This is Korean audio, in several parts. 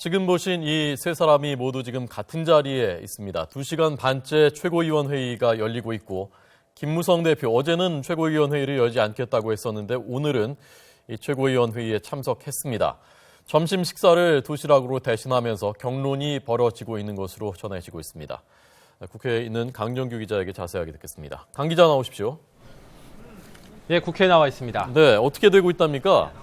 지금 보신 이 세 사람이 모두 지금 같은 자리에 있습니다. 2시간 반째 최고위원 회의가 열리고 있고 김무성 대표 어제는 최고위원 회의를 열지 않겠다고 했었는데 오늘은 이 최고위원 회의에 참석했습니다. 점심 식사를 도시락으로 대신하면서 격론이 벌어지고 있는 것으로 전해지고 있습니다. 국회에 있는 강정규 기자에게 자세하게 듣겠습니다. 강 기자 나오십시오. 예, 국회에 나와 있습니다. 네, 어떻게 되고 있답니까?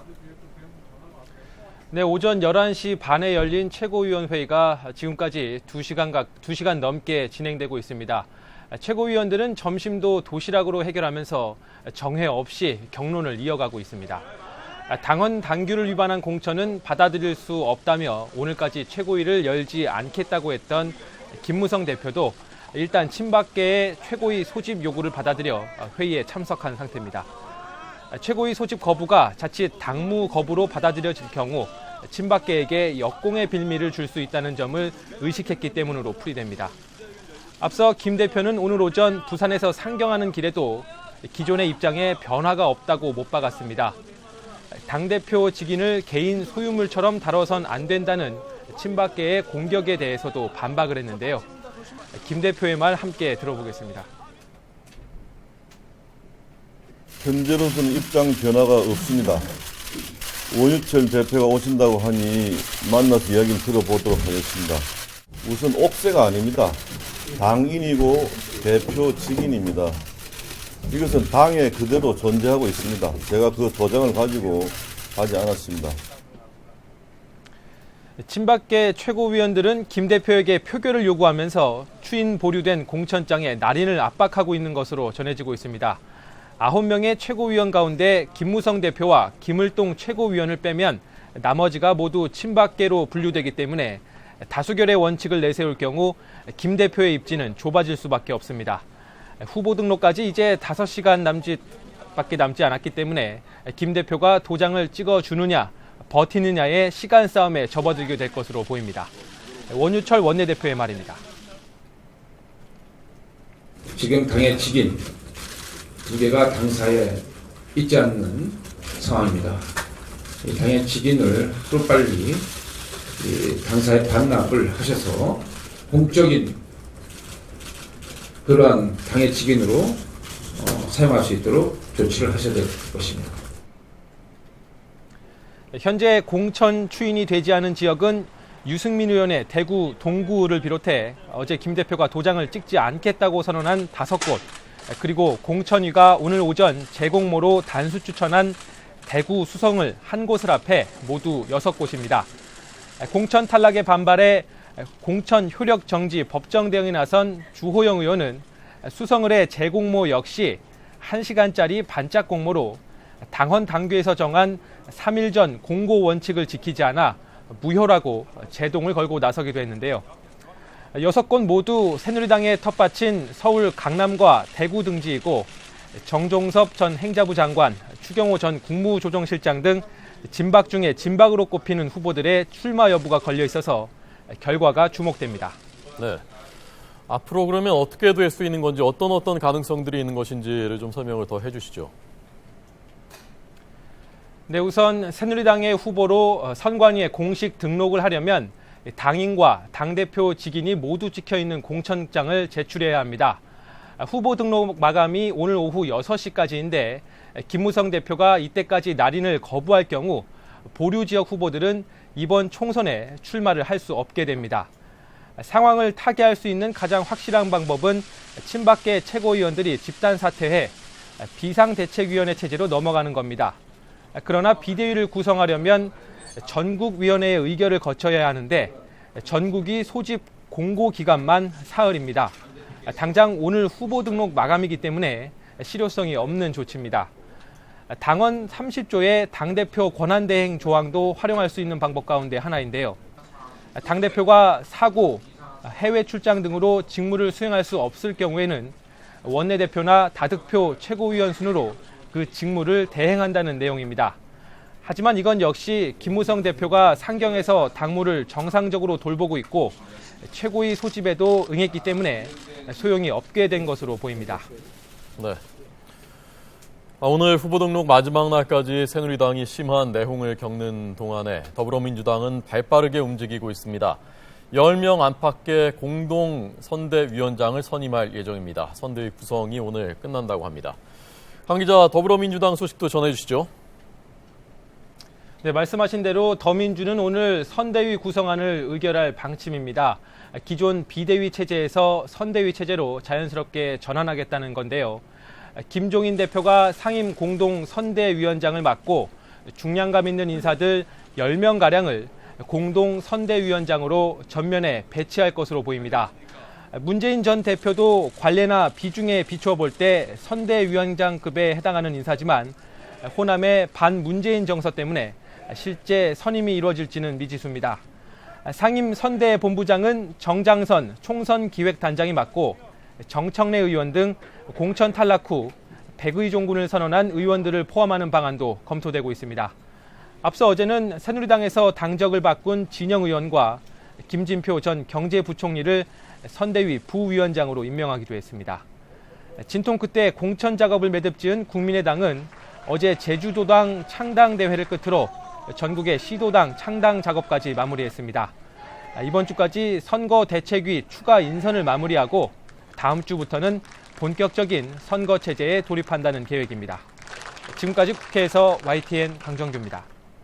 네, 오전 11시 반에 열린 최고위원회의가 지금까지 2시간 넘게 진행되고 있습니다. 최고위원들은 점심도 도시락으로 해결하면서 정회 없이 격론을 이어가고 있습니다. 당헌 당규를 위반한 공천은 받아들일 수 없다며 오늘까지 최고위를 열지 않겠다고 했던 김무성 대표도 일단 친박계의 최고위 소집 요구를 받아들여 회의에 참석한 상태입니다. 최고위 소집 거부가 자칫 당무 거부로 받아들여질 경우 친박계에게 역공의 빌미를 줄 수 있다는 점을 의식했기 때문으로 풀이됩니다. 앞서 김 대표는 오늘 오전 부산에서 상경하는 길에도 기존의 입장에 변화가 없다고 못 박았습니다. 당대표 직인을 개인 소유물처럼 다뤄선 안 된다는 친박계의 공격에 대해서도 반박을 했는데요. 김 대표의 말 함께 들어보겠습니다. 현재로서는 입장 변화가 없습니다. 원유철 대표가 오신다고 하니 만나서 이야기를 들어보도록 하겠습니다. 우선 옥세가 아닙니다. 당인이고 대표 직인입니다. 이것은 당에 그대로 존재하고 있습니다. 제가 그 도장을 가지고 가지 않았습니다. 친박계 최고위원들은 김 대표에게 표결을 요구하면서 추인 보류된 공천장에 날인을 압박하고 있는 것으로 전해지고 있습니다. 9명의 최고위원 가운데 김무성 대표와 김을동 최고위원을 빼면 나머지가 모두 친박계로 분류되기 때문에 다수결의 원칙을 내세울 경우 김 대표의 입지는 좁아질 수밖에 없습니다. 후보 등록까지 이제 5시간 밖에 남지 않았기 때문에 김 대표가 도장을 찍어주느냐 버티느냐의 시간 싸움에 접어들게 될 것으로 보입니다. 원유철 원내대표의 말입니다. 지금 당의 직인 2개가 당사에 있지 않는 상황입니다. 당의 직인을 하루빨리 당사에 반납을 하셔서 공적인 그러한 당의 직인으로 사용할 수 있도록 조치를 하셔야 될 것입니다. 현재 공천 추인이 되지 않은 지역은 유승민 의원의 대구 동구를 비롯해 어제 김 대표가 도장을 찍지 않겠다고 선언한 5곳, 그리고 공천위가 오늘 오전 재공모로 단수 추천한 대구 수성을 한 곳을 합해 모두 6곳입니다. 공천 탈락에 반발해 공천 효력 정지 법정 대응에 나선 주호영 의원은 수성을의 재공모 역시 1시간짜리 반짝 공모로 당헌 당규에서 정한 3일 전 공고 원칙을 지키지 않아 무효라고 제동을 걸고 나서기도 했는데요. 6곳 모두 새누리당의 텃밭인 서울 강남과 대구 등지이고 정종섭 전 행자부 장관, 추경호 전 국무조정실장 등 진박 중에 진박으로 꼽히는 후보들의 출마 여부가 걸려 있어서 결과가 주목됩니다. 네. 앞으로 그러면 어떻게 될 수 있는 건지 어떤 가능성들이 있는 것인지를 좀 설명을 더 해주시죠. 네, 우선 새누리당의 후보로 선관위에 공식 등록을 하려면 당인과 당대표 직인이 모두 찍혀있는 공천장을 제출해야 합니다. 후보 등록 마감이 오늘 오후 6시까지인데 김무성 대표가 이때까지 날인을 거부할 경우 보류 지역 후보들은 이번 총선에 출마를 할 수 없게 됩니다. 상황을 타개할 수 있는 가장 확실한 방법은 친박계 최고위원들이 집단 사퇴해 비상대책위원회 체제로 넘어가는 겁니다. 그러나 비대위를 구성하려면 전국위원회의 의결을 거쳐야 하는데 전국이 소집 공고 기간만 사흘입니다. 당장 오늘 후보 등록 마감이기 때문에 실효성이 없는 조치입니다. 당헌 30조의 당대표 권한대행 조항도 활용할 수 있는 방법 가운데 하나인데요. 당대표가 사고, 해외 출장 등으로 직무를 수행할 수 없을 경우에는 원내대표나 다득표 최고위원 순으로 그 직무를 대행한다는 내용입니다. 하지만 이건 역시 김무성 대표가 상경에서 당무를 정상적으로 돌보고 있고 최고위 소집에도 응했기 때문에 소용이 없게 된 것으로 보입니다. 네. 오늘 후보 등록 마지막 날까지 새누리당이 심한 내홍을 겪는 동안에 더불어민주당은 발빠르게 움직이고 있습니다. 10명 안팎의 공동 선대위원장을 선임할 예정입니다. 선대위 구성이 오늘 끝난다고 합니다. 강 기자, 더불어민주당 소식도 전해주시죠. 네, 말씀하신 대로 더민주는 오늘 선대위 구성안을 의결할 방침입니다. 기존 비대위 체제에서 선대위 체제로 자연스럽게 전환하겠다는 건데요. 김종인 대표가 상임 공동 선대위원장을 맡고 중량감 있는 인사들 10명가량을 공동 선대위원장으로 전면에 배치할 것으로 보입니다. 문재인 전 대표도 관례나 비중에 비추어 볼 때 선대위원장급에 해당하는 인사지만 호남의 반문재인 정서 때문에 실제 선임이 이루어질지는 미지수입니다. 상임 선대본부장은 정장선 총선기획단장이 맡고 정청래 의원 등 공천 탈락 후 백의종군을 선언한 의원들을 포함하는 방안도 검토되고 있습니다. 앞서 어제는 새누리당에서 당적을 바꾼 진영 의원과 김진표 전 경제부총리를 선대위 부위원장으로 임명하기도 했습니다. 진통 끝에 공천 작업을 매듭지은 국민의당은 어제 제주도당 창당 대회를 끝으로 전국의 시도당 창당 작업까지 마무리했습니다. 이번 주까지 선거 대책위 추가 인선을 마무리하고 다음 주부터는 본격적인 선거 체제에 돌입한다는 계획입니다. 지금까지 국회에서 YTN 강정규입니다.